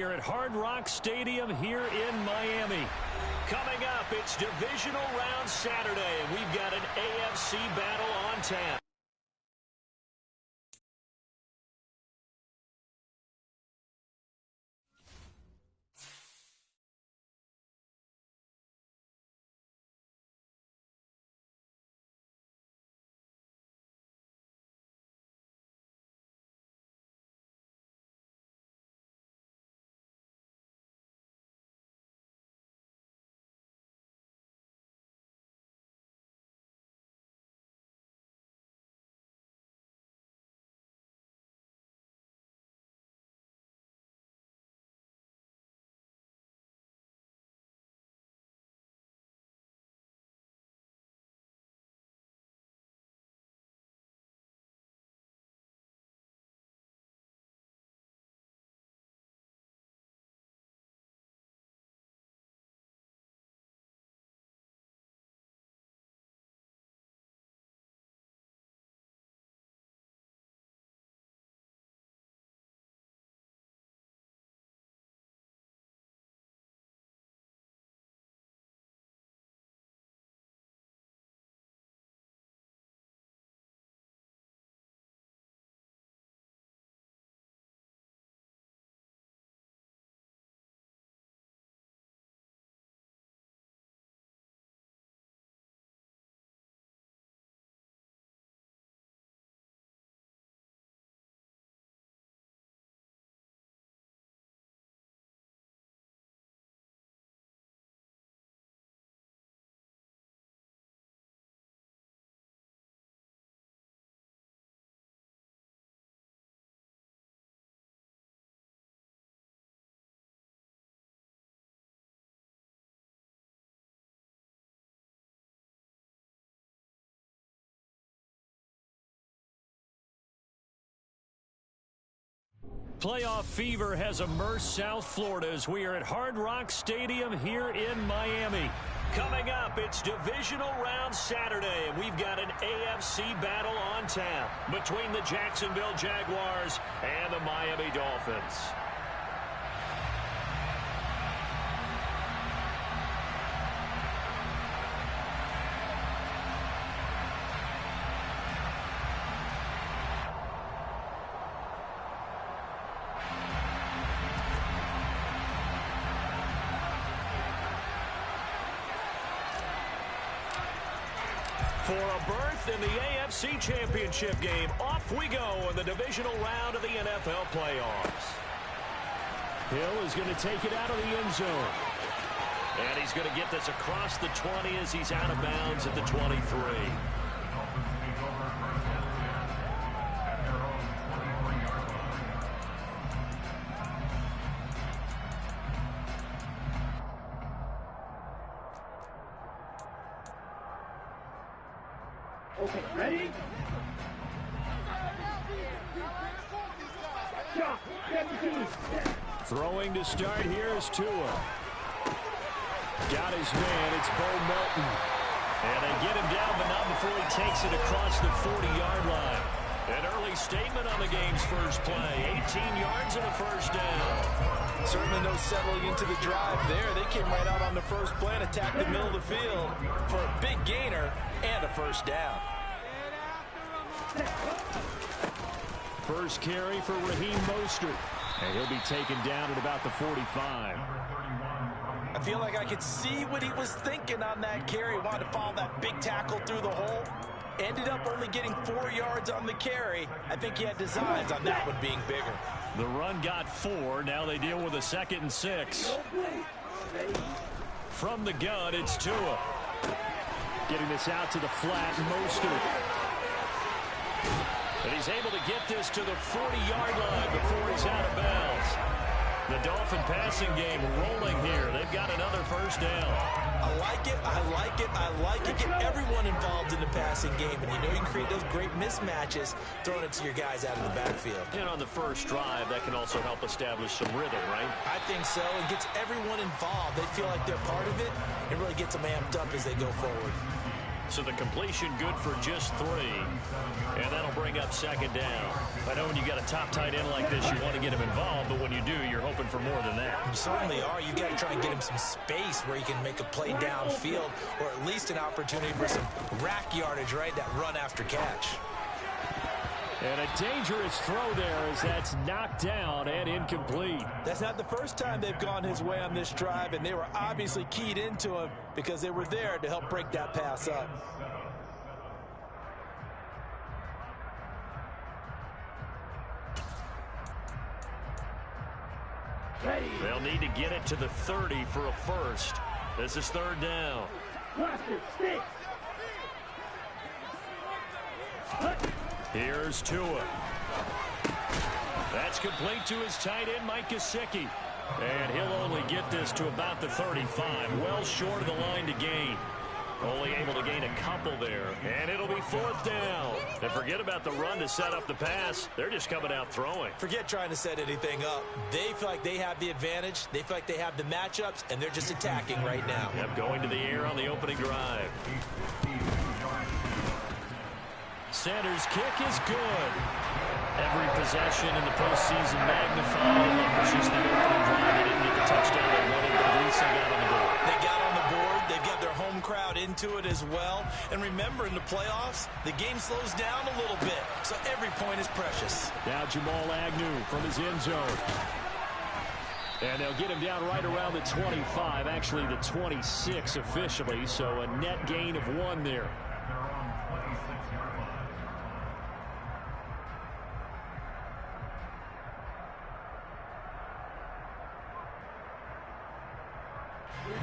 Here at Hard Rock Stadium here in Miami. Coming up, it's Divisional Round Saturday, and we've got an AFC battle on tap. Playoff fever has immersed South Florida as we are at Hard Rock Stadium here in Miami. Coming up, it's Divisional Round Saturday, and we've got an AFC battle on tap between the Jacksonville Jaguars and the Miami Dolphins. For a berth in the AFC Championship game, off we go in the divisional round of the NFL playoffs. Hill is going to take it out of the end zone. And he's going to get this across the 20 as he's out of bounds at the 23. Okay, ready? Throwing to start here is Tua. Got his man, it's Bo Melton. And they get him down, but not before he takes it across the 40-yard line. An early statement on the game's first play. 18 yards and a first down. Certainly no settling into the drive there. They came right out on the first play and attacked the middle of the field for a big gainer and a first down. First carry for Raheem Mostert. And he'll be taken down at about the 45. I feel like I could see what he was thinking on that carry. Wanted to follow that big tackle through the hole. Ended up only getting 4 yards on the carry. I think he had designs on that one being bigger. The run got 4. Now they deal with a 2nd and 6. From the gun, it's Tua. Getting this out to the flat, Mostert. And he's able to get this to the 40-yard line before he's out of bounds. The Dolphin passing game rolling here. They've got another first down. I like it, I like it, I like it. Get everyone involved in the passing game. And you know you can create those great mismatches throwing it to your guys out of the backfield. And on the first drive, that can also help establish some rhythm, right? I think so. It gets everyone involved. They feel like they're part of it. It really gets them amped up as they go forward. So the completion good for just 3. And that'll bring up second down. I know when you got a top tight end like this, you want to get him involved, but when you do, you're hoping for more than that. You certainly are. You got to try and get him some space where he can make a play downfield, or at least an opportunity for some rack yardage, right? That run after catch. And a dangerous throw there as that's knocked down and incomplete. That's not the first time they've gone his way on this drive, and they were obviously keyed into him because they were there to help break that pass up. They'll need to get it to the 30 for a first. This is third down. Here's Tua. That's complete to his tight end, Mike Gesicki. And he'll only get this to about the 35. Well short of the line to gain. Only able to gain a couple there. And it'll be fourth down. And forget about the run to set up the pass. They're just coming out throwing. Forget trying to set anything up. They feel like they have the advantage. They feel like they have the matchups, and they're just attacking right now. Yep, going to the air on the opening drive. Sanders' kick is good. Every possession in the postseason magnified. It was just the opening drive. They didn't get the touchdown they wanted, but at least they got on the board. They got on the board. They've got their home crowd into it as well. And remember, in the playoffs, the game slows down a little bit, so every point is precious. Now Jamal Agnew from his end zone. And they'll get him down right around the 25, actually the 26 officially, so a net gain of 1 there.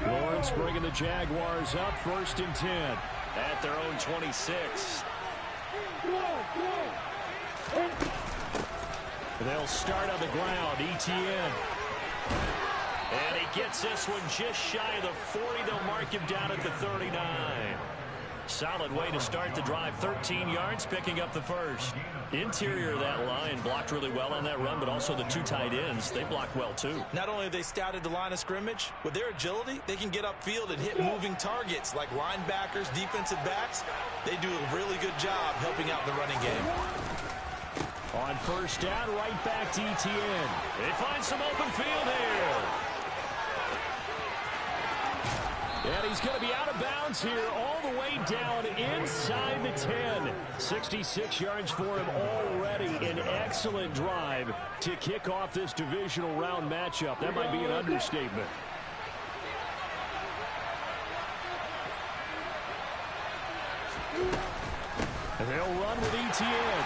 Lawrence bringing the Jaguars up, 1st and 10 at their own 26. They'll start on the ground. Etienne. And he gets this one just shy of the 40. They'll mark him down at the 39. Solid way to start the drive. 13 yards, picking up the first. Interior of that line blocked really well on that run, but also the 2 tight ends, they blocked well too. Not only have they scouted the line of scrimmage, with their agility, they can get upfield and hit moving targets like linebackers, defensive backs. They do a really good job helping out the running game. On first down, right back to Etienne. They find some open field here. And he's going to be out of bounds here all the way down inside the 10. 66 yards for him already. An excellent drive to kick off this divisional round matchup. That might be an understatement. And they'll run with Etienne.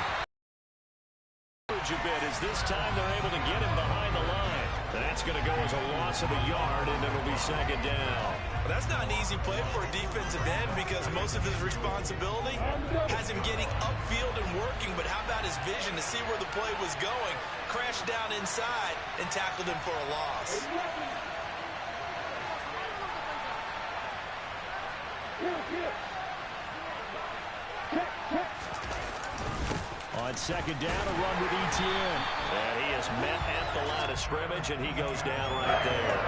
A bit as this time they're able to get him behind the line. That's going to go as a loss of a yard, and it'll be second down. Well, that's not an easy play for a defensive end because most of his responsibility has him getting upfield and working, but how about his vision to see where the play was going, crashed down inside, and tackled him for a loss. On second down, a run with Etienne. And he is met at the line of scrimmage, and he goes down right there.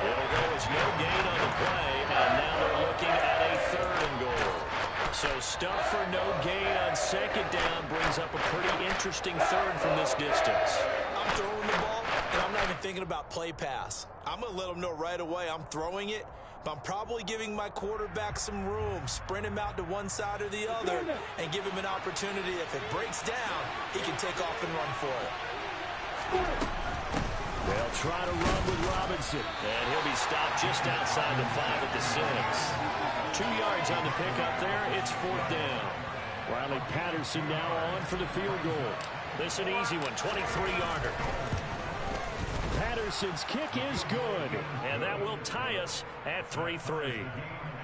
It'll go as no gain on the play, and now they're looking at a 3rd and goal. So stuff for no gain on second down brings up a pretty interesting 3rd from this distance. I'm throwing the ball, and I'm not even thinking about play pass. I'm going to let them know right away I'm throwing it, but I'm probably giving my quarterback some room, sprint him out to one side or the other, and give him an opportunity. If it breaks down, he can take off and run for it. They'll try to run with Robinson, and he'll be stopped just outside the 5 at the 6. 2 yards on the pickup there. It's 4th down. Riley Patterson now on for the field goal. This an easy one, 23-yarder. Patterson's kick is good, and that will tie us at 3-3.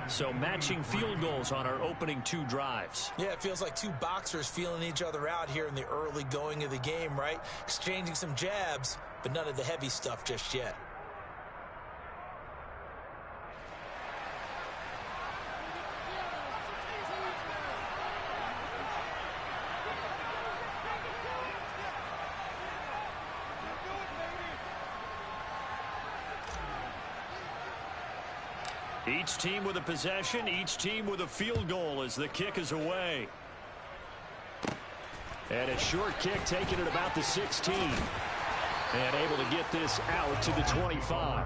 So matching field goals on our opening 2 drives. Yeah, it feels like 2 boxers feeling each other out here in the early going of the game, right? Exchanging some jabs, but none of the heavy stuff just yet. Each team with a possession, each team with a field goal as the kick is away. And a short kick taken at about the 16. And able to get this out to the 25.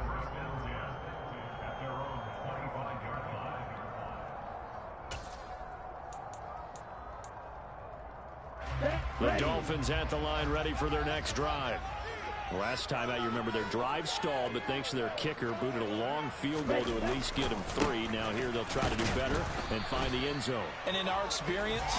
The Dolphins at the line ready for their next drive. Last time out, you remember their drive stalled, but thanks to their kicker, booted a long field goal to at least get them 3. Now here they'll try to do better and find the end zone. And in our experience,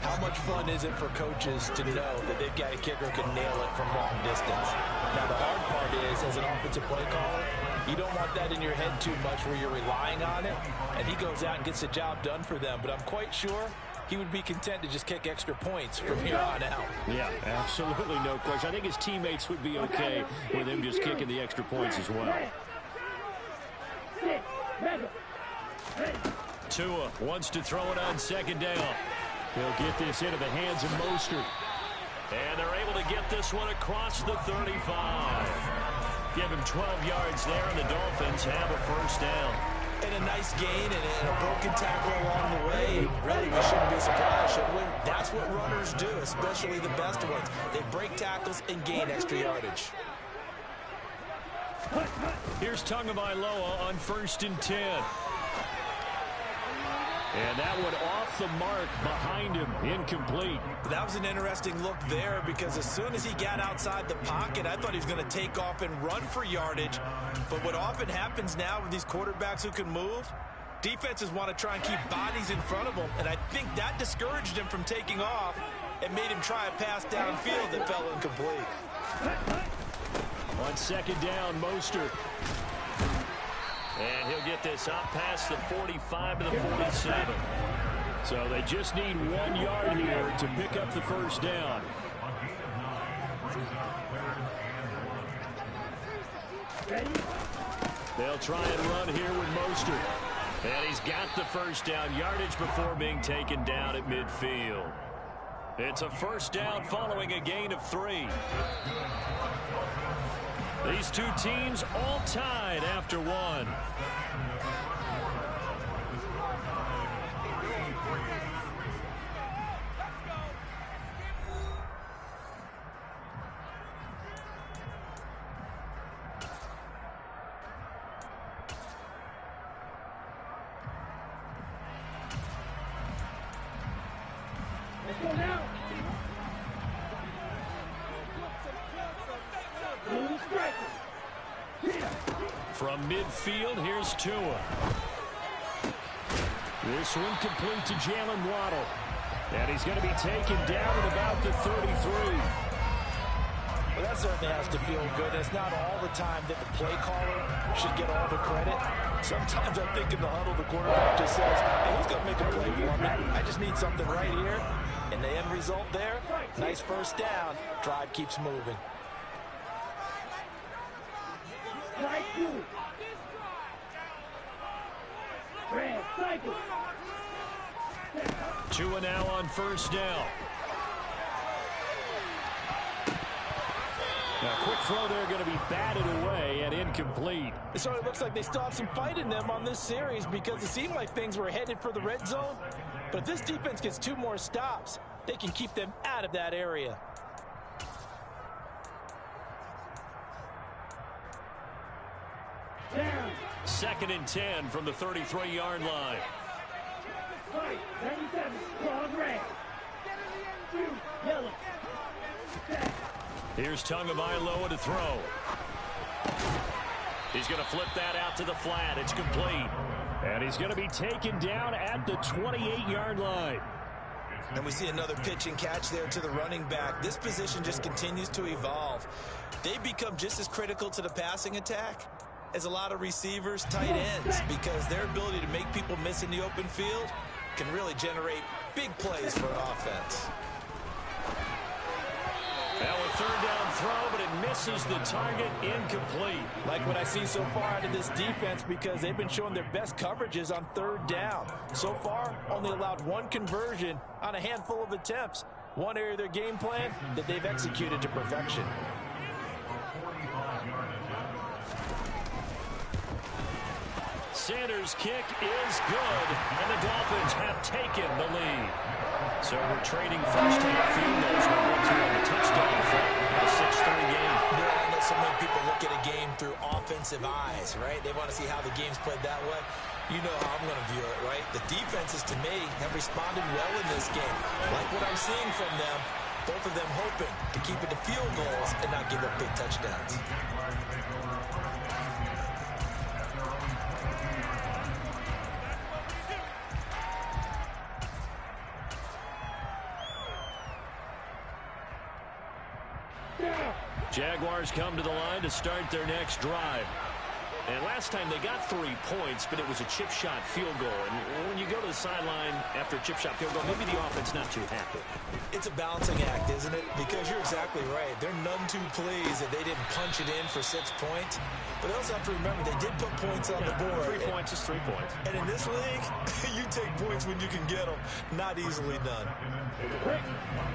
how much fun is it for coaches to know that they've got a kicker who can nail it from long distance? Now the hard part is, as an offensive play caller, you don't want that in your head too much where you're relying on it, and he goes out and gets the job done for them. But I'm quite sure he would be content to just kick extra points from here on out. Yeah, absolutely no question. I think his teammates would be okay with him just kicking the extra points as well. Tua wants to throw it on second down. He'll get this into the hands of Mostert. And they're able to get this one across the 35. Give him 12 yards there, and the Dolphins have a first down. And a nice gain and a broken tackle along the way. Really, we shouldn't be surprised, should we? That's what runners do, especially the best ones. They break tackles and gain extra yardage. Here's Tagovailoa on 1st and 10. And that one off the mark behind him, incomplete. That was an interesting look there because as soon as he got outside the pocket, I thought he was going to take off and run for yardage. But what often happens now with these quarterbacks who can move, defenses want to try and keep bodies in front of them. And I think that discouraged him from taking off and made him try a pass downfield that fell incomplete. On second down, Mostert. And he'll get this up past the 45 to the 47. So they just need 1 yard here to pick up the first down. They'll try and run here with Mostert. And he's got the first down yardage before being taken down at midfield. It's a first down following a gain of 3. These two teams all tied after 1. Let's go now. From midfield, here's Tua. This one complete to Jalen Waddle. And he's going to be taken down at about the 33. Well, that certainly has to feel good. It's not all the time that the play caller should get all the credit. Sometimes I think in the huddle, the quarterback just says, hey, who's going to make a play for me? I just need something right here. And the end result there, nice first down. Drive keeps moving. Tua now on first down. Now, quick throw there going to be batted away and incomplete. It sort of looks like they still have some fight in them on this series because it seemed like things were headed for the red zone. But if this defense gets 2 more stops, they can keep them out of that area. Down. 2nd and 10 from the 33-yard line. 97, claws red. Yellow. Here's Tagovailoa to throw. He's going to flip that out to the flat. It's complete. And he's going to be taken down at the 28-yard line. And we see another pitch and catch there to the running back. This position just continues to evolve. They become just as critical to the passing attack as a lot of receivers, tight ends, because their ability to make people miss in the open field can really generate big plays for offense. Now a 3rd down throw, but it misses the target, incomplete. Like what I see so far out of this defense because they've been showing their best coverages on 3rd down. So far, only allowed 1 conversion on a handful of attempts. One area of their game plan that they've executed to perfection. Sanders' kick is good, and the Dolphins have taken the lead. So we're trading first-half field goals. We're going through on the touchdown front. A 6-3 game. Yeah, I know so many people look at a game through offensive eyes, right? They want to see how the game's played that way. You know how I'm going to view it, right? The defenses, to me, have responded well in this game. Like what I'm seeing from them, both of them hoping to keep it to field goals and not give up big touchdowns. Jaguars come to the line to start their next drive. And last time they got 3 points, but it was a chip shot field goal. And when you go to the sideline after a chip shot field goal, maybe the offense not too happy. It's a balancing act, isn't it? Because you're exactly right. They're none too pleased that they didn't punch it in for 6 points. But they also have to remember they did put points on the board. 3 points is 3 points. And in this league, you take points when you can get them. Not easily done.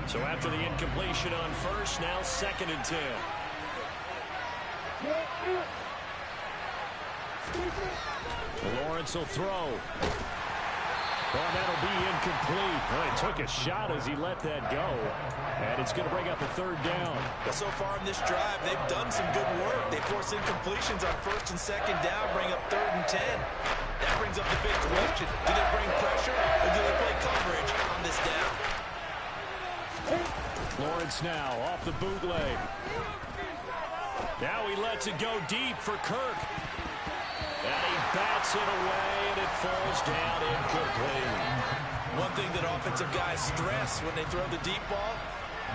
So after the incompletion on first, now 2nd and 10. Lawrence will throw. Well, that'll be incomplete. Well, he took a shot as he let that go. And it's going to bring up a 3rd down. But so far in this drive, they've done some good work. They force incompletions on 1st and 2nd down, bring up 3rd and 10. That brings up the big question. Do they bring pressure or do they play coverage on this down? Lawrence now off the bootleg. Now he lets it go deep for Kirk. And he bats it away, and it falls down incomplete. One thing that offensive guys stress when they throw the deep ball,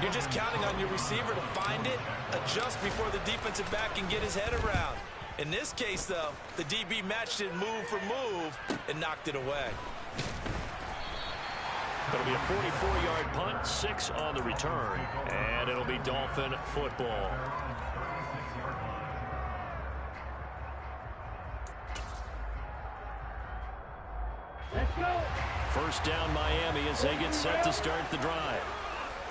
you're just counting on your receiver to find it, adjust before the defensive back can get his head around. In this case, though, the DB matched it move for move and knocked it away. It'll be a 44-yard punt, 6 on the return, and it'll be Dolphin football. Let's go. First down Miami as they get set to start the drive.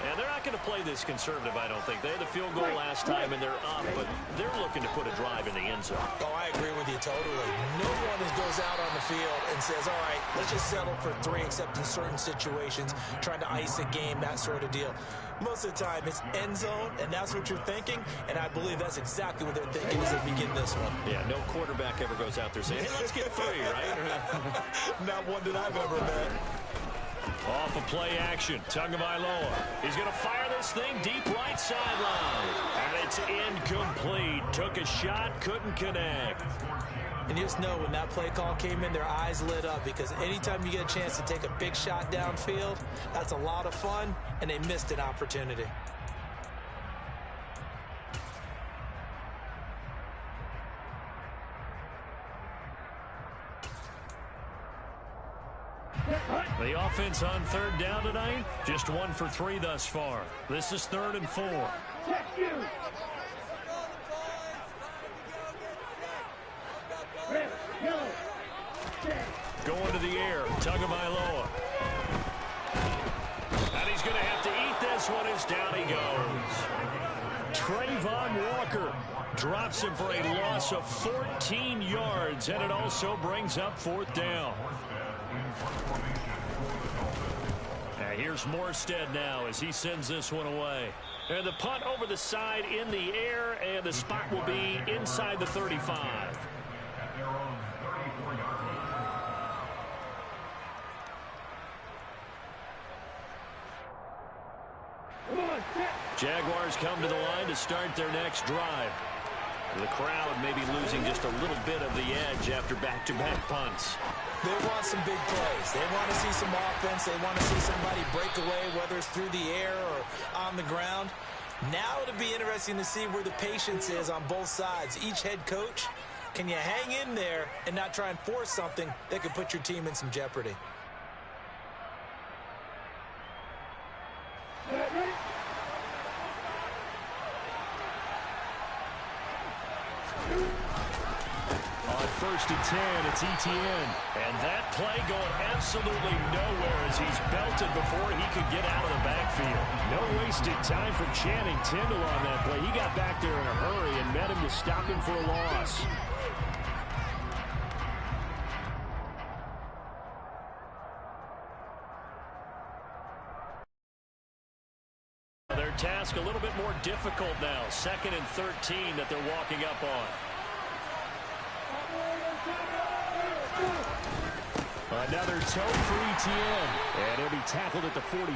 And they're not going to play this conservative, I don't think. They had the field goal last time, and they're up, but they're looking to put a drive in the end zone. Oh, I agree with you totally. No one goes out on the field and says, all right, let's just settle for 3, except in certain situations, trying to ice a game, that sort of deal. Most of the time, it's end zone, and that's what you're thinking, and I believe that's exactly what they're thinking as they begin this one. Yeah, no quarterback ever goes out there saying, hey, let's get 3, right? Not one that I've ever met. Off of play action, Tagovailoa. He's going to fire this thing deep right sideline. And it's incomplete. Took a shot, couldn't connect. And you just know when that play call came in, their eyes lit up, because anytime you get a chance to take a big shot downfield, that's a lot of fun, and they missed an opportunity. The offense on 3rd down tonight, just 1 for 3 thus far. This is 3rd and 4. Check you. Red, yellow. Check. Going to the air, Tagovailoa. And he's going to have to eat this one as down he goes. Trayvon Walker drops him for a loss of 14 yards, and it also brings up 4th down. Here's Morstead now as he sends this one away. And the punt over the side in the air, and the spot will be inside the 35. Jaguars come to the line to start their next drive. The crowd may be losing just a little bit of the edge after back-to-back punts. They want some big plays. They want to see some offense. They want to see somebody break away, whether it's through the air or on the ground. Now it'll be interesting to see where the patience is on both sides. Each head coach, can you hang in there and not try and force something that could put your team in some jeopardy? On 1st and 10, it's Etienne. And that play going absolutely nowhere as he's belted before he could get out of the backfield. No wasted time from Channing Tindall on that play. He got back there in a hurry and met him to stop him for a loss. task a little bit more difficult now. 2nd and 13 that they're walking up on. Another toe for ETN. And he'll be tackled at the 45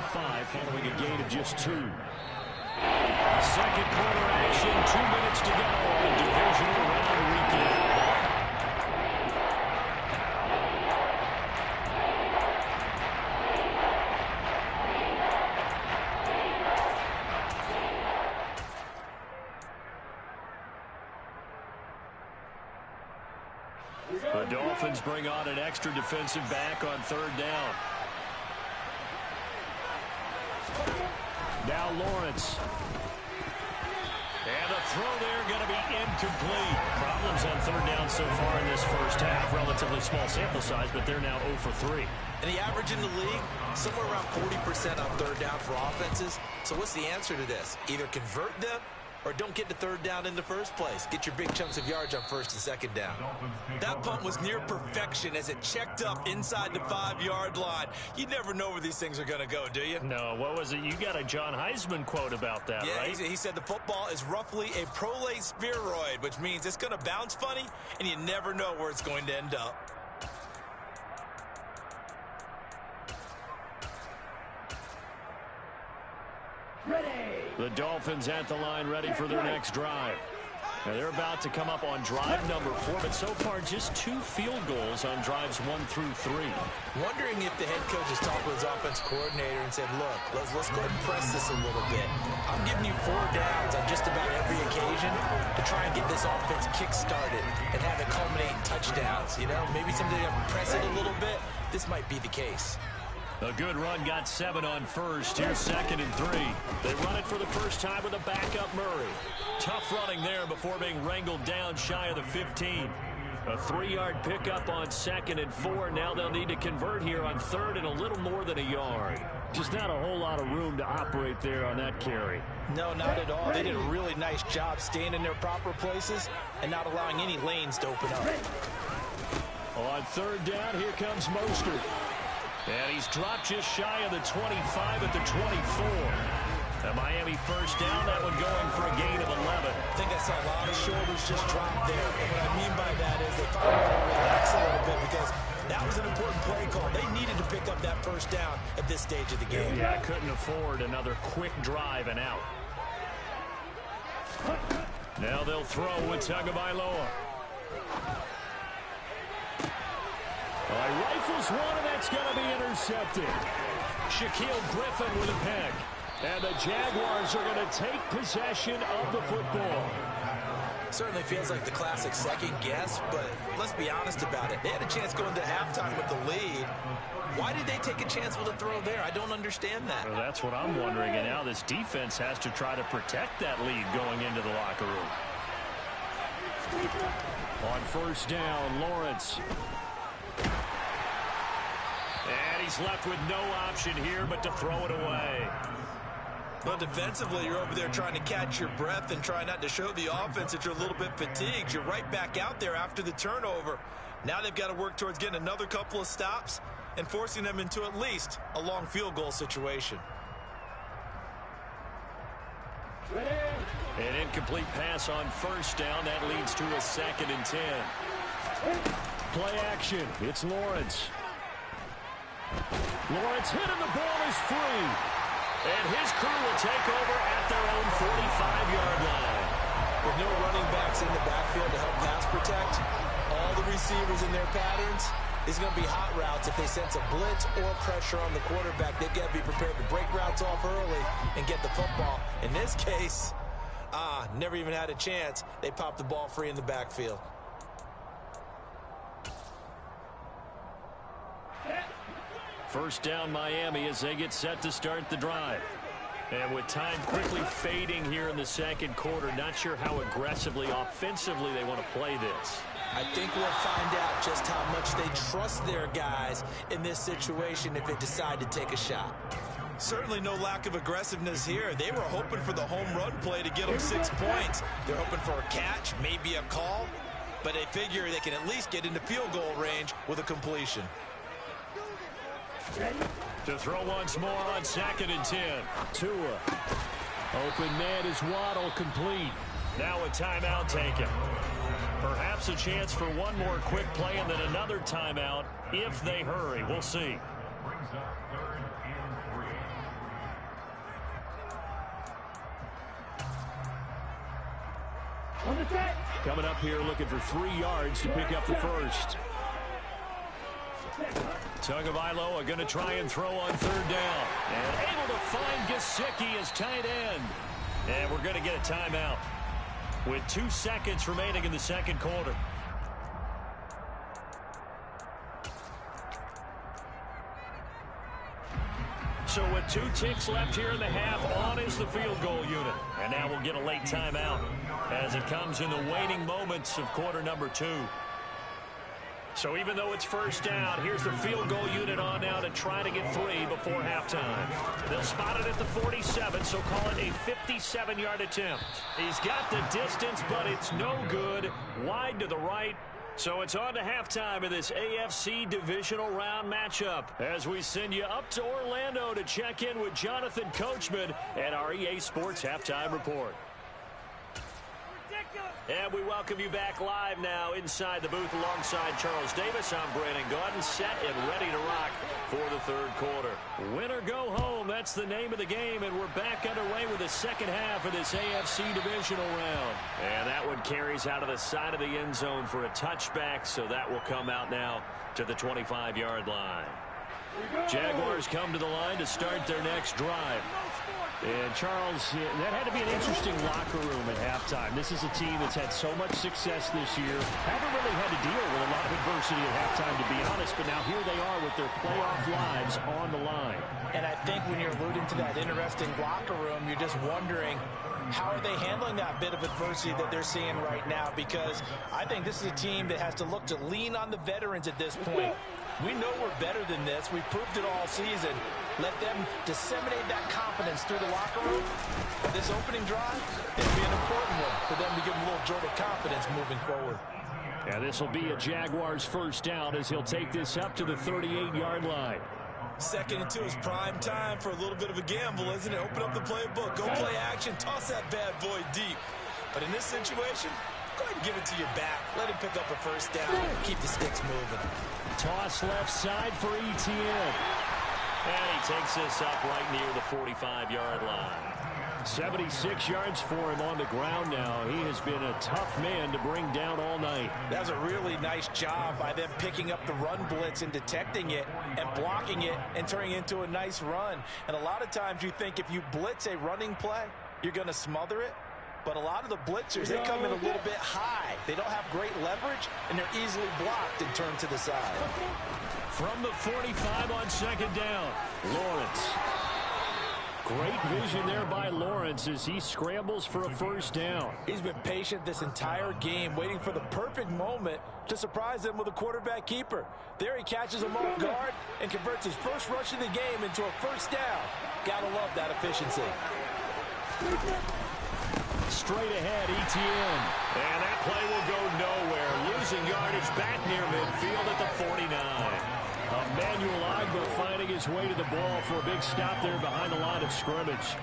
following a gain of just 2. Second quarter action, 2 minutes to go on divisional round weekend. The Dolphins bring on an extra defensive back on 3rd down. Now Lawrence. And the throw there going to be incomplete. Problems on 3rd down so far in this first half. Relatively small sample size, but they're now 0 for 3. And the average in the league, somewhere around 40% on 3rd down for offenses. So what's the answer to this? Either convert them or don't get to 3rd down in the first place. Get your big chunks of yards on 1st and 2nd down. That punt was near perfection as it checked up inside the 5-yard line. You never know where these things are going to go, do you? No, what was it? You got a John Heisman quote about that, right? He said the football is roughly a prolate spheroid, which means it's going to bounce funny, and you never know where it's going to end up. The Dolphins at the line ready for their next drive. Now they're about to come up on drive number 4, but so far just 2 field goals on drives 1 through 3. Wondering if the head coach has talked with his offense coordinator and said, look, let's go ahead and press this a little bit. I'm giving you 4 downs on just about every occasion to try and get this offense kick-started and have it culminate in touchdowns. You know, maybe someday you press it a little bit. This might be the case. A good run, got 7 on 1st. Here's 2nd and 3. They run it for the first time with a backup Murray. Tough running there before being wrangled down shy of the 15. A 3-yard pickup on 2nd and 4. Now they'll need to convert here on 3rd and a little more than a yard. Just not a whole lot of room to operate there on that carry. No, not at all. They did a really nice job staying in their proper places and not allowing any lanes to open up. On 3rd down, here comes Mostert. And he's dropped just shy of the 25 at the 24. The Miami first down, that one going for a gain of 11. I think I saw a lot of shoulders just drop there. And what I mean by that is they finally got to relax a little bit because that was an important play call. They needed to pick up that first down at this stage of the game. Yeah, couldn't afford another quick drive and out. Now they'll throw with Tagovailoa. Rifles one, and that's going to be intercepted. Shaquille Griffin with a pick. And the Jaguars are going to take possession of the football. Certainly feels like the classic second guess, but let's be honest about it. They had a chance going to halftime with the lead. Why did they take a chance with a throw there? I don't understand that. Well, that's what I'm wondering, and now this defense has to try to protect that lead going into the locker room. On 1st down, Lawrence. And he's left with no option here but to throw it away. Well, defensively, you're over there trying to catch your breath and try not to show the offense that you're a little bit fatigued. You're right back out there after the turnover. Now they've got to work towards getting another couple of stops and forcing them into at least a long field goal situation. An incomplete pass on 1st down. That leads to a 2nd and 10. Play action. It's Lawrence. Lawrence hit and the ball is free. And his crew will take over at their own 45-yard line. With no running backs in the backfield to help pass protect, all the receivers in their patterns is going to be hot routes if they sense a blitz or pressure on the quarterback. They've got to be prepared to break routes off early and get the football. In this case, never even had a chance. They popped the ball free in the backfield. First down Miami as they get set to start the drive. And with time quickly fading here in the 2nd quarter, not sure how aggressively, offensively they want to play this. I think we'll find out just how much they trust their guys in this situation if they decide to take a shot. Certainly no lack of aggressiveness here. They were hoping for the home run play to get them 6 points. They're hoping for a catch, maybe a call, but they figure they can at least get into field goal range with a completion. To throw once more on 2nd and 10. Tua. Open man is Waddle, complete. Now a timeout taken. Perhaps a chance for one more quick play and then another timeout if they hurry. We'll see. Coming up here looking for 3 yards to pick up the first. Tagovailoa going to try and throw on third down. And able to find Gesicki as tight end. And we're going to get a timeout with 2 seconds remaining in the second quarter. So with 2 ticks left here in the half, on is the field goal unit. And now we'll get a late timeout as it comes in the waning moments of quarter number 2. So even though it's first down, here's the field goal unit on now to try to get 3 before halftime. They'll spot it at the 47, so call it a 57-yard attempt. He's got the distance, but it's no good. Wide to the right. So it's on to halftime of this AFC divisional round matchup as we send you up to Orlando to check in with Jonathan Coachman and our EA Sports Halftime Report. And we welcome you back live now inside the booth alongside Charles Davis. I'm Brandon Gaudin, set and ready to rock for the third quarter. Win or go home, that's the name of the game, and we're back underway with the second half of this AFC divisional round. And that one carries out of the side of the end zone for a touchback, so that will come out now to the 25-yard line. Jaguars come to the line to start their next drive. And, Charles, that had to be an interesting locker room at halftime. This is a team that's had so much success this year. Haven't really had to deal with a lot of adversity at halftime, to be honest. But now here they are with their playoff lives on the line. And I think when you're alluding to that interesting locker room, you're just wondering, how are they handling that bit of adversity that they're seeing right now? Because I think this is a team that has to look to lean on the veterans at this point. We know we're better than this. We've proved it all season. Let them disseminate that confidence through the locker room. This opening drive, it'll be an important one for them to give them a little jolt of confidence moving forward. Yeah, this will be a Jaguars first down as he'll take this up to the 38-yard line. 2nd and 2 is prime time for a little bit of a gamble, isn't it? Open up the playbook, go play action, toss that bad boy deep. But in this situation, go ahead and give it to your back. Let him pick up a first down. Keep the sticks moving. Toss left side for Etienne. And he takes this up right near the 45-yard line. 76 yards for him on the ground now. He has been a tough man to bring down all night. That was a really nice job by them picking up the run blitz and detecting it and blocking it and turning it into a nice run. And a lot of times you think if you blitz a running play, you're going to smother it. But a lot of the blitzers, they come in a little bit high. They don't have great leverage, and they're easily blocked and turned to the side. From the 45 on second down, Lawrence. Great vision there by Lawrence as he scrambles for a first down. He's been patient this entire game, waiting for the perfect moment to surprise them with a quarterback keeper. There he catches him off guard and converts his first rush of the game into a first down. Gotta love that efficiency. Straight ahead, Etienne. And that play will go nowhere. Losing yardage back near midfield at the 49. Emmanuel Agba finding his way to the ball for a big stop there behind the line of scrimmage.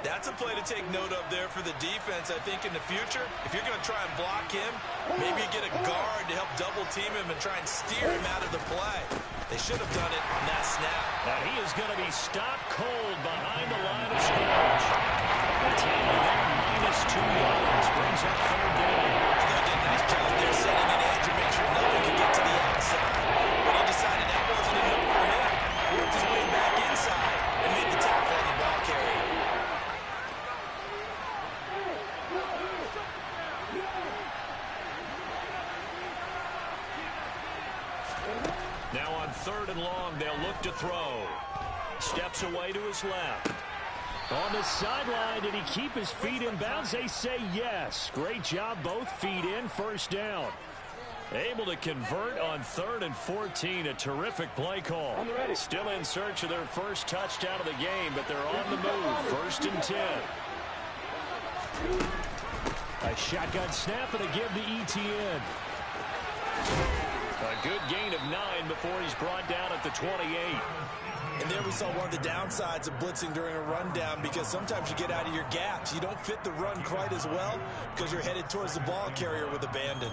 That's a play to take note of there for the defense. I think in the future, if you're going to try and block him, maybe get a guard to help double team him and try and steer him out of the play. They should have done it on that snap. Now he is going to be stopped cold behind the line of scrimmage. Minus 2 yards brings up third down. They did a nice job there setting an edge to make sure nothing could get to the outside. But he decided that wasn't enough for him. Worked his way back inside and made the tackle on the ball carrier. Now on 3rd and long, they'll look to throw. Steps away to his left. On the sideline, did he keep his feet in bounds? They say yes. Great job, both feet in, first down. Able to convert on 3rd and 14, a terrific play call. Still in search of their first touchdown of the game, but they're on the move, 1st and 10. A shotgun snap and a give to Etienne. A good gain of 9 before he's brought down at the 28. And there we saw one of the downsides of blitzing during a rundown, because sometimes you get out of your gaps. You don't fit the run quite as well because you're headed towards the ball carrier with abandon.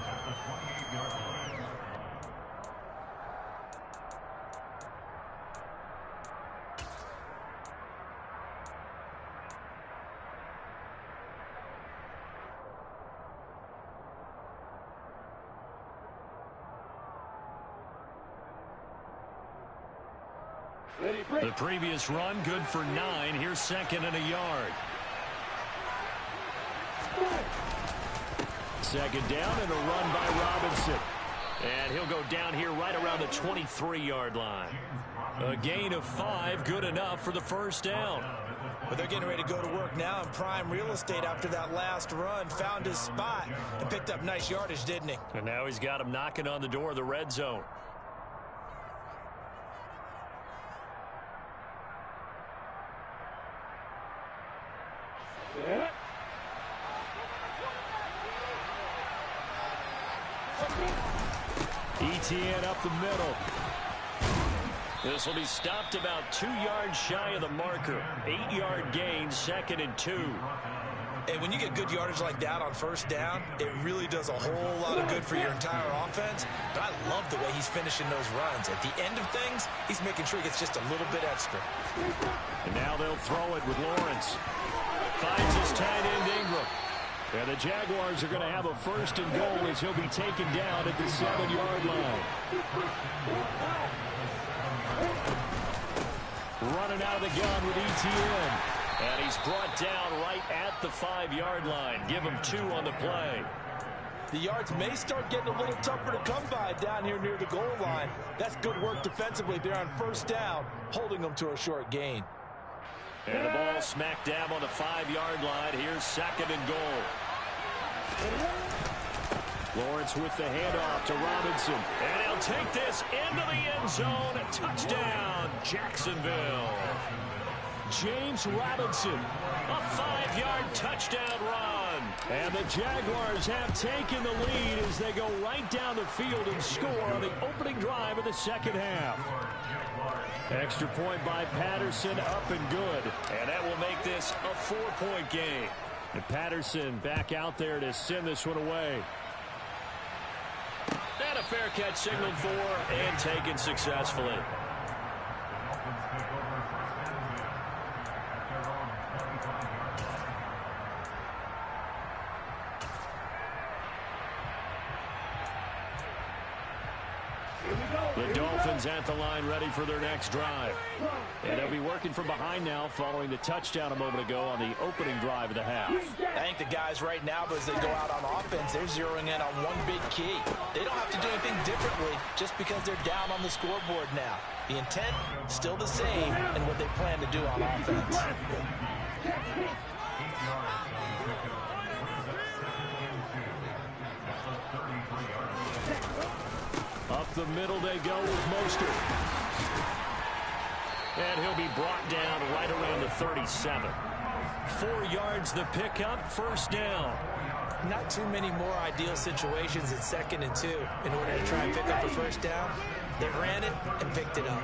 The previous run good for 9. Here's second and a yard. Second down and a run by Robinson. And he'll go down here right around the 23-yard line. A gain of 5, good enough for the first down. But they're getting ready to go to work now in prime real estate after that last run. Found his spot and picked up nice yardage, didn't he? And now he's got him knocking on the door of the red zone. ETN up the middle. This will be stopped about 2 yards shy of the marker. 8-yard gain, second and 2. And when you get good yardage like that on first down, it really does a whole lot of good for your entire offense. But I love the way he's finishing those runs. At the end of things, he's making sure he gets just a little bit extra. And now they'll throw it with Lawrence. Finds his tight end Ingram. And the Jaguars are going to have a first and goal as he'll be taken down at the 7-yard line. Running out of the gun with ETN. And he's brought down right at the 5-yard line. Give him 2 on the play. The yards may start getting a little tougher to come by down here near the goal line. That's good work defensively there on first down, holding them to a short gain. And the ball smack dab on the 5-yard line. Here's second and goal. Lawrence with the handoff to Robinson. And he'll take this into the end zone. Touchdown, Jacksonville. James Robinson, a 5-yard touchdown run. And the Jaguars have taken the lead as they go right down the field and score on the opening drive of the second half. Extra point by Patterson, up and good. And that will make this a 4-point game. And Patterson back out there to send this one away. And a fair catch signaled for and taken successfully. The Dolphins at the line ready for their next drive. And they'll be working from behind now following the touchdown a moment ago on the opening drive of the half. I think the guys right now, as they go out on offense, they're zeroing in on one big key. They don't have to do anything differently just because they're down on the scoreboard now. The intent, still the same, and what they plan to do on offense. Up the middle they go with Mostert. And he'll be brought down right around the 37. 4 yards the pickup, first down. Not too many more ideal situations at second and 2 in order to try and pick up a first down. They ran it and picked it up.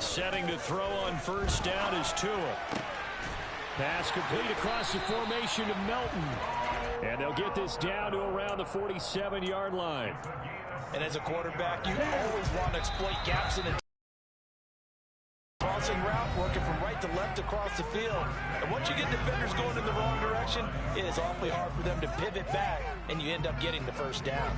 Setting to throw on first down is Tua. Pass complete across the formation to Melton. And they'll get this down to around the 47-yard line. And as a quarterback, you always want to exploit gaps in a crossing route, working from right to left across the field. And once you get defenders going in the wrong direction, it is awfully hard for them to pivot back, and you end up getting the first down.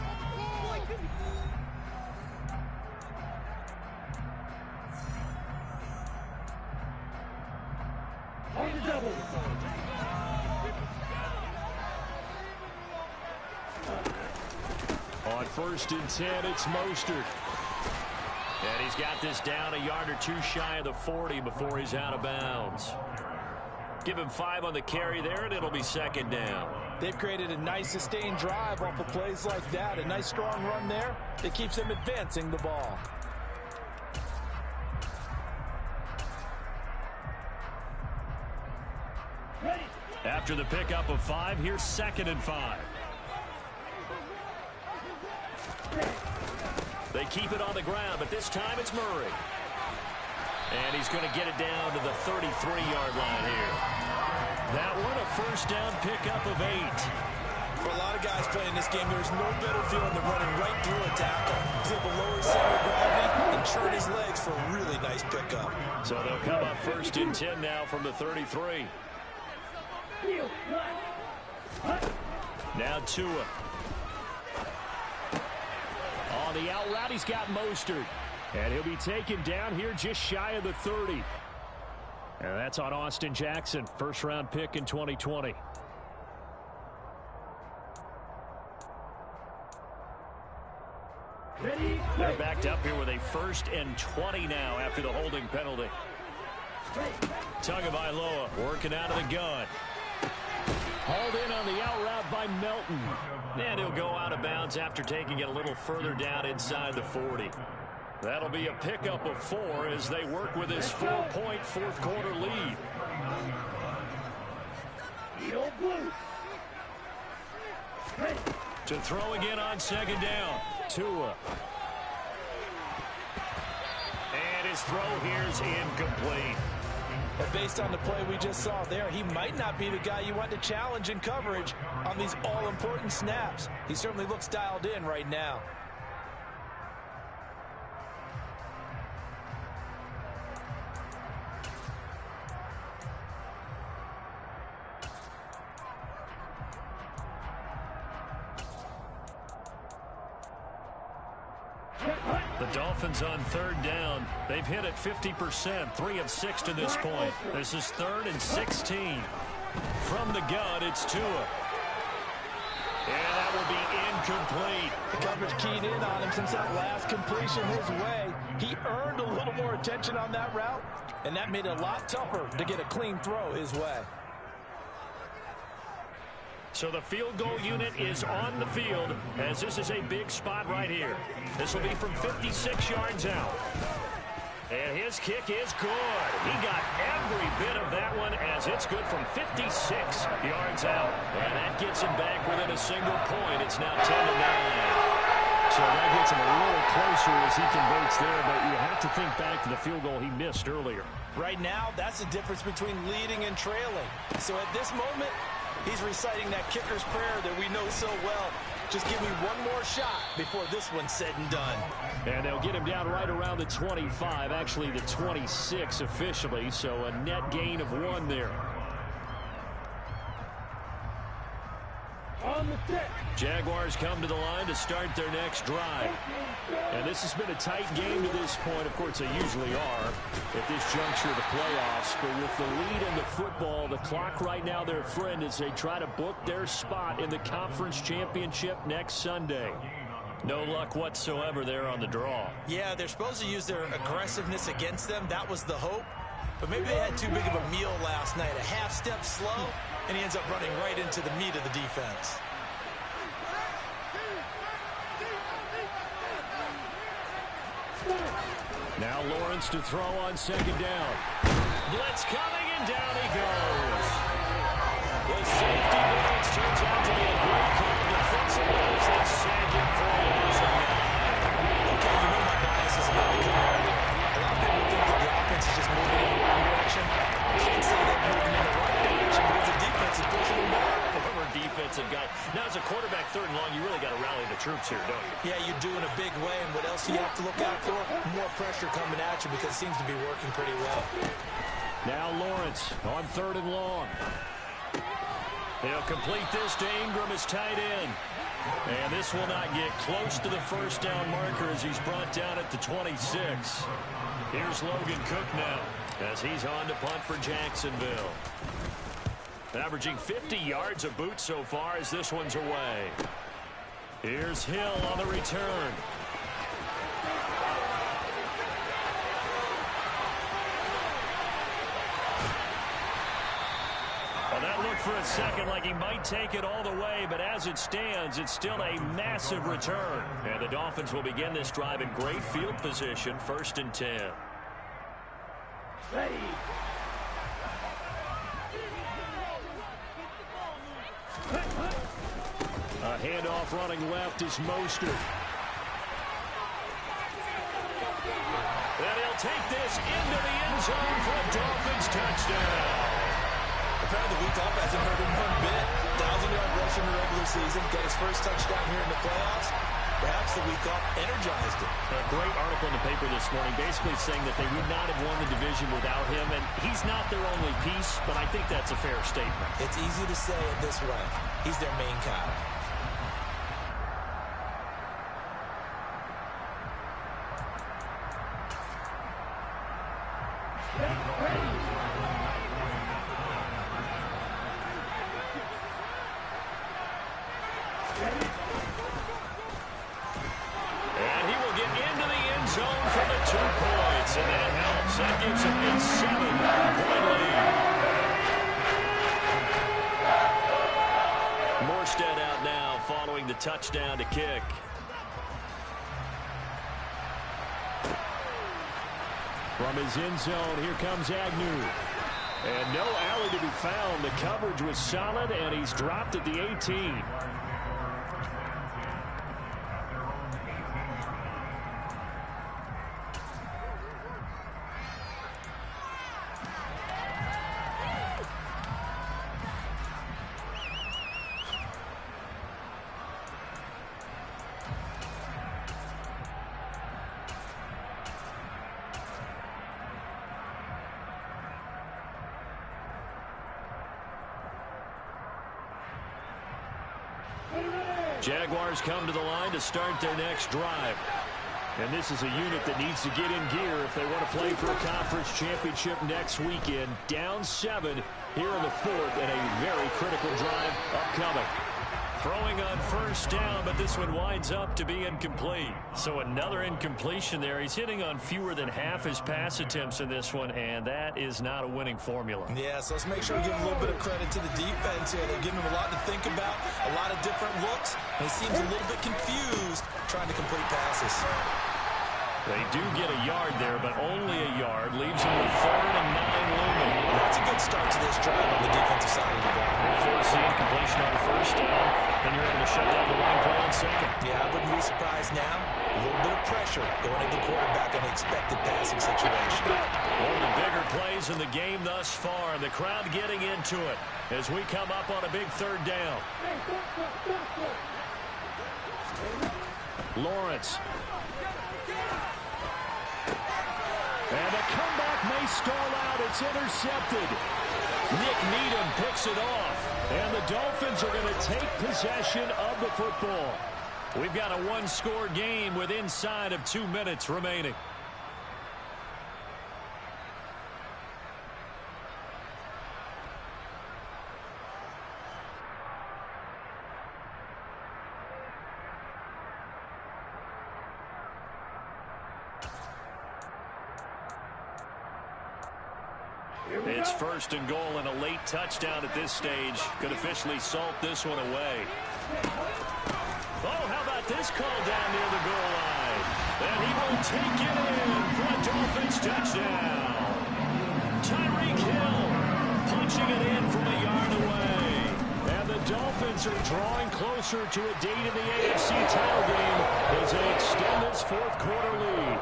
On first and 10, it's Mostert. And he's got this down a yard or 2 shy of the 40 before he's out of bounds. Give him 5 on the carry there, and it'll be second down. They've created a nice sustained drive off of plays like that. A nice strong run there that keeps them advancing the ball. After the pickup of 5, here's second and 5. They keep it on the ground, but this time it's Murray. And he's going to get it down to the 33-yard line here. That one a first down pickup of 8. For a lot of guys playing this game, there's no better feeling than running right through a tackle. He's able to lower his center of gravity and churn his legs for a really nice pickup. So they'll come up first and 10 now from the 33. Now Tua. On the out route, he's got Mostert. And he'll be taken down here just shy of the 30. And that's on Austin Jackson, first-round pick in 2020. They're backed up here with a 1st and 20 now after the holding penalty. Tagovailoa working out of the gun. Hauled in on the out route by Melton. And he'll go out of bounds after taking it a little further down inside the 40. That'll be a pickup of 4 as they work with his 4-point fourth-quarter lead. To throw again on second down. Tua. And his throw here is incomplete. But based on the play we just saw there, he might not be the guy you want to challenge in coverage on these all-important snaps. He certainly looks dialed in right now. The Dolphins on 3rd down. They've hit it 50%, 3 of 6 to this point. This is 3rd and 16. From the gun, it's Tua. And that will be incomplete. The coverage keyed in on him since that last completion his way. He earned a little more attention on that route, and that made it a lot tougher to get a clean throw his way. So the field goal unit is on the field as this is a big spot right here. This will be from 56 yards out. And his kick is good. He got every bit of that one as it's good from 56 yards out. And that gets him back within a single point. It's now 10-9. So that gets him a little closer as he converts there, but you have to think back to the field goal he missed earlier. Right now, that's the difference between leading and trailing. So at this moment, he's reciting that kicker's prayer that we know so well. Just give me one more shot before this one's said and done. And they'll get him down right around the 25, actually the 26 officially, so a net gain of 1 there. On the set. Jaguars come to the line to start their next drive. And this has been a tight game to this point. Of course, they usually are at this juncture of the playoffs. But with the lead in the football, the clock right now their friend as they try to book their spot in the conference championship next Sunday. No luck whatsoever there on the draw. Yeah, they're supposed to use their aggressiveness against them. That was the hope. But maybe they had too big of a meal last night. A half step slow, and he ends up running right into the meat of the defense. Now Lawrence to throw on second down. Blitz coming, and down he goes. The safety blitz turns out to be a great call defensively as they sag him for a loss of 9. Okay, you know my bias is about to come out here. A lot of people think that the offense is just moving in the wrong direction. I can't say they're moving in the right direction because the defense is pushing them back. Former defensive guy. Now, as a quarterback, 3rd and long, you really got to rally the troops here, don't you? Yeah, you do in a big way, and what else do you have to look out for? More pressure coming at you because it seems to be working pretty well. Now Lawrence on 3rd and long. He'll complete this to Ingram as tight end. And this will not get close to the first down marker as he's brought down at the 26. Here's Logan Cook now as he's on to punt for Jacksonville. Averaging 50 yards a boot so far as this one's away. Here's Hill on the return. Well, that looked for a second like he might take it all the way, but as it stands, it's still a massive return. And the Dolphins will begin this drive in great field position, 1st and 10. Ready. A handoff running left is Mostert. take this into the end zone for a Dolphins touchdown. Apparently the week off hasn't hurt him one bit. 1,000-yard rush in the regular season. Got his first touchdown here in the playoffs. Perhaps the week off energized him. A great article in the paper this morning basically saying that they would not have won the division without him. And he's not their only piece, but I think that's a fair statement. It's easy to say it this way. He's their main cow. And he will get into the end zone for the 2 points. And that helps. That gives him a 7-point lead. Morstead out now following the touchdown to kick. From his end zone, here comes Agnew. And no alley to be found. The coverage was solid, and he's dropped at the 18. Jaguars come to the line to start their next drive. And this is a unit that needs to get in gear if they want to play for a conference championship next weekend. Down 7 here in the 4th, and a very critical drive upcoming. Throwing on first down, but this one winds up to be incomplete. So another incompletion there. He's hitting on fewer than half his pass attempts in this one, and that is not a winning formula. Yeah, so let's make sure we give a little bit of credit to the defense here. They're giving him a lot to think about, a lot of different looks, and he seems a little bit confused trying to complete passes. They do get a yard there, but only a yard. Leaves him with 3rd and 9 looming. That's a good start to this drive on the defensive side of the ball. Force the incompletion on first down, then you're able to shut down the line play on second. Yeah, I wouldn't be surprised now. A little bit of pressure going into the quarterback in an expected passing situation. One of the bigger plays in the game thus far. The crowd getting into it as we come up on a big 3rd down. Lawrence. And the comeback may stall out. It's intercepted. Nick Needham picks it off. And the Dolphins are going to take possession of the football. We've got a 1-score game with inside of 2 minutes remaining. It's 1st and goal, and a late touchdown at this stage could officially salt this one away. Oh, how about this call down near the goal line? And he will take it in for a Dolphins touchdown. Tyreek Hill punching it in from a yard away. And the Dolphins are drawing closer to a date in the AFC title game as they extend this 4th quarter lead.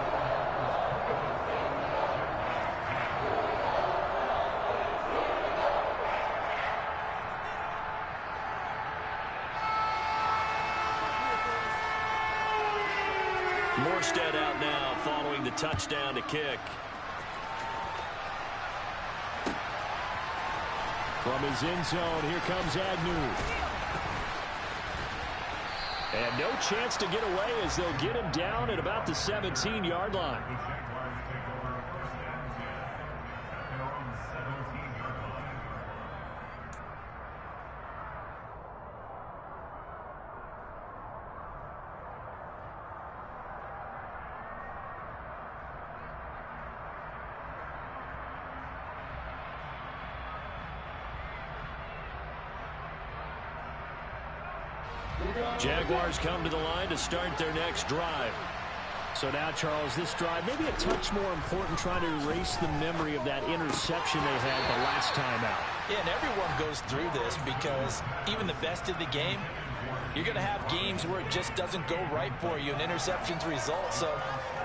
Morstead out now following the touchdown to kick. From his end zone, here comes Agnew. And no chance to get away as they'll get him down at about the 17-yard line. Jaguars come to the line to start their next drive. So now, Charles, this drive maybe a touch more important, trying to erase the memory of that interception they had the last time out. Yeah, and everyone goes through this because even the best in the game, You're going to have games where it just doesn't go right for you, and interceptions result. So,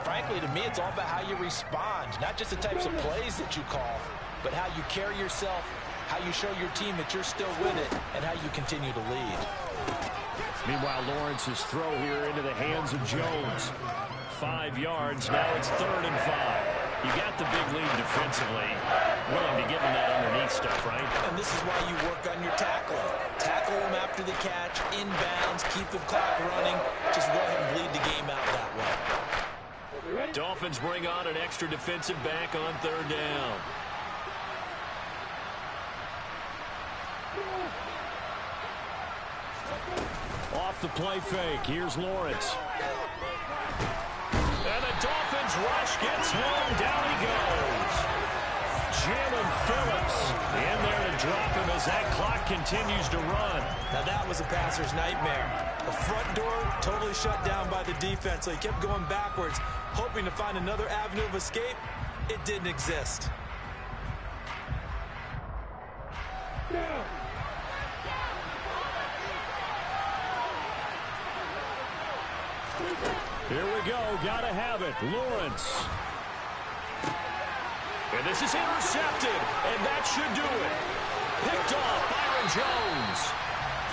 frankly, to me, it's all about how you respond, not just the types of plays that you call, but how you carry yourself, how you show your team that you're still with it, and how you continue to lead. Meanwhile, Lawrence's throw here into the hands of Jones. 5 yards. Now it's 3rd and 5. You got the big lead defensively. Willing to give him that underneath stuff, right? And this is why you work on your tackling. Tackle him after the catch, inbounds, keep the clock running. Just go ahead and bleed the game out that way. Dolphins bring on an extra defensive back on 3rd down. Off the play fake. Here's Lawrence. And the Dolphins rush gets home. Down he goes. Jalen Phillips in there to drop him as that clock continues to run. Now that was a passer's nightmare. The front door totally shut down by the defense, so he kept going backwards, hoping to find another avenue of escape. It didn't exist. Here we go. Gotta have it. Lawrence. And this is intercepted. And that should do it. Picked off Byron Jones.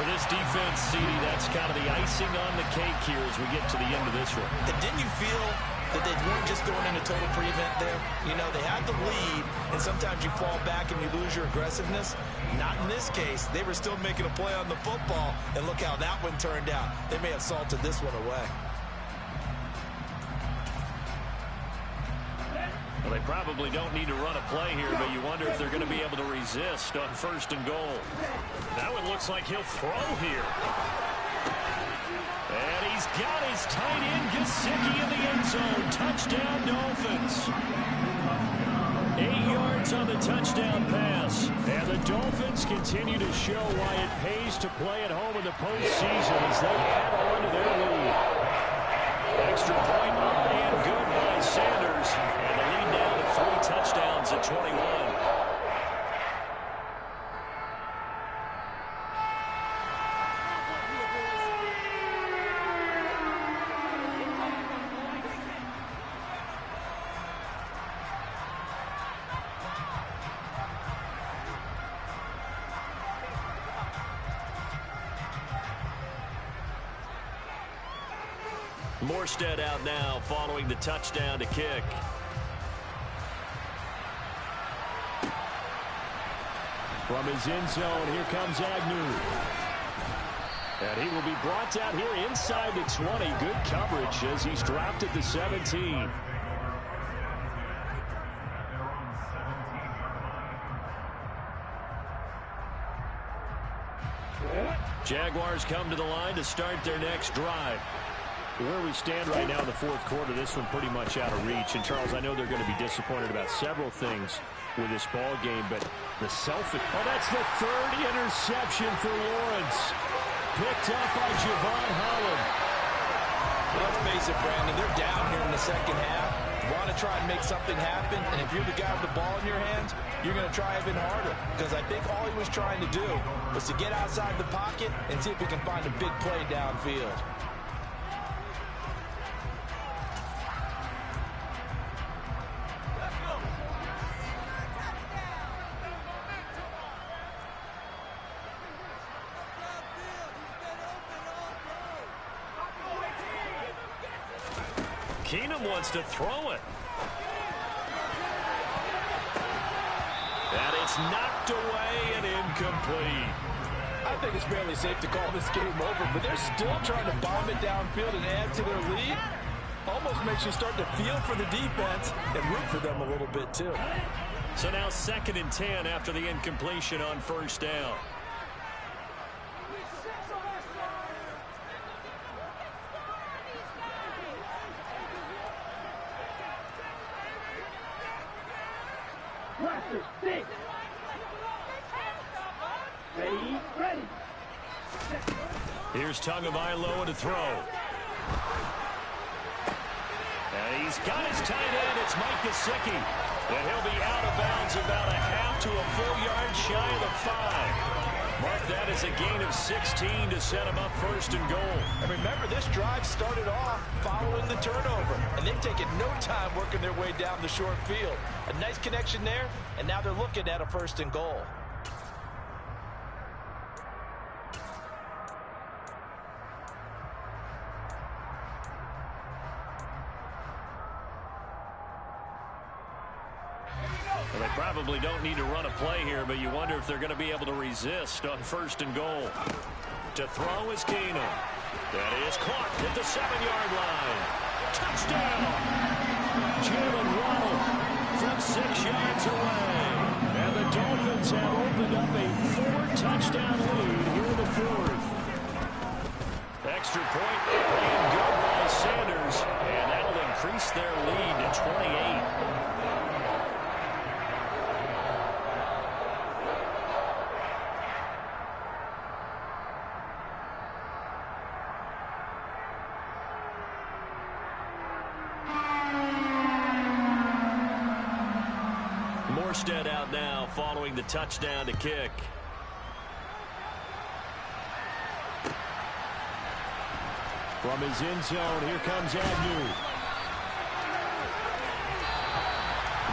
For this defense, CD, that's kind of the icing on the cake here as we get to the end of this one. And didn't you feel that they weren't just going into total prevent there? You know, they had the lead, and sometimes you fall back and you lose your aggressiveness. Not in this case. They were still making a play on the football, and look how that one turned out. They may have salted this one away. Well, they probably don't need to run a play here, but you wonder if they're going to be able to resist on 1st and goal. Now it looks like he'll throw here. And he's got his tight end, Gesicki, in the end zone. Touchdown, Dolphins. 8 yards on the touchdown pass. And the Dolphins continue to show why it pays to play at home in the postseason as they add on to their lead. Extra point up and good by Sanders. And the lead now to 3 touchdowns at 21. Morstead out now following the touchdown to kick. From his end zone, here comes Agnew. And he will be brought down here inside the 20. Good coverage as he's dropped at the 17. Jaguars come to the line to start their next drive. Where we stand right now in the 4th quarter, this one pretty much out of reach. And, Charles, I know they're going to be disappointed about several things with this ball game, but the oh, that's the 3rd interception for Lawrence. Picked up by Javon Holland. Let's face it, Brandon, they're down here in the 2nd half. Want to try and make something happen, and if you're the guy with the ball in your hands, you're going to try even harder, because I think all he was trying to do was to get outside the pocket and see if he can find a big play downfield. Keenum wants to throw it. And it's knocked away and incomplete. I think it's fairly safe to call this game over, but they're still trying to bomb it downfield and add to their lead. Almost makes you start to feel for the defense and root for them a little bit, too. So now 2nd and 10 after the incompletion on 1st down. Here's Tagovailoa to throw. And he's got his tight end. It's Mike Gesicki. And he'll be out of bounds about a half to a full yard shy of the 5. Mark that as a gain of 16 to set him up first and goal. And remember, this drive started off following the turnover, and they've taken no time working their way down the short field. A nice connection there, and now they're looking at a first and goal. Well, they probably don't need to run a play here, but you wonder if they're going to be able to resist on first and goal. To throw is Keenum. That is caught at the 7-yard line. Touchdown! Jalen Waddle from 6 yards away. And the Dolphins have opened up a 4-touchdown lead here in the fourth. Extra point playing good by Sanders, and that'll increase their lead to 28. Morstead out now following the touchdown to kick. From his end zone, here comes Agnew.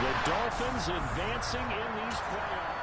The Dolphins advancing in these playoffs.